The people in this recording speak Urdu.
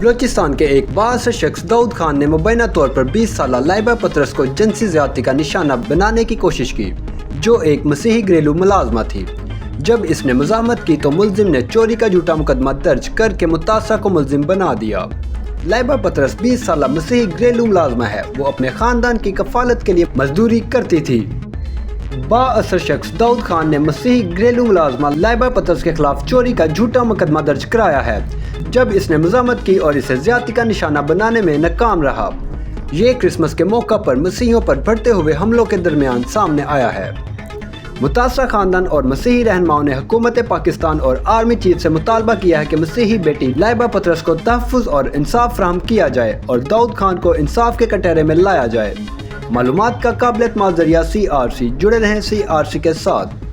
بلوچستان کے ایک باعث شخص داؤد خان نے مبینہ طور پر 20 سالہ لائبہ پطرس کو جنسی زیادتی کا نشانہ بنانے کی کوشش کی، جو ایک مسیحی گھریلو ملازمہ تھی۔ جب اس نے مزاحمت کی تو ملزم نے چوری کا جھوٹا مقدمہ درج کر کے متاثرہ کو ملزم بنا دیا۔ لائبہ پطرس 20 سالہ مسیحی گھریلو ملازمہ ہے۔ وہ اپنے خاندان کی کفالت کے لیے مزدوری کرتی تھی۔ بااثر شخص داؤد خان نے مسیحی گھریلو ملازمہ لائبہ پطرس کے خلاف چوری کا جھوٹا مقدمہ درج کرایا ہے، جب اس نے مزاحمت کی اور اسے زیادتی کا نشانہ بنانے میں ناکام رہا۔ یہ کرسمس کے موقع پر مسیحیوں پر بڑھتے ہوئے حملوں کے درمیان سامنے آیا ہے۔ متاثرہ خاندان اور مسیحی رہنماؤں نے حکومت پاکستان اور آرمی چیف سے مطالبہ کیا ہے کہ مسیحی بیٹی لائبہ پطرس کو تحفظ اور انصاف فراہم کیا جائے اور داؤد خان کو انصاف کے کٹہرے میں لایا جائے۔ معلومات کا قابل اعتماد ذریعہ CRC، جڑے رہیں CRC کے ساتھ۔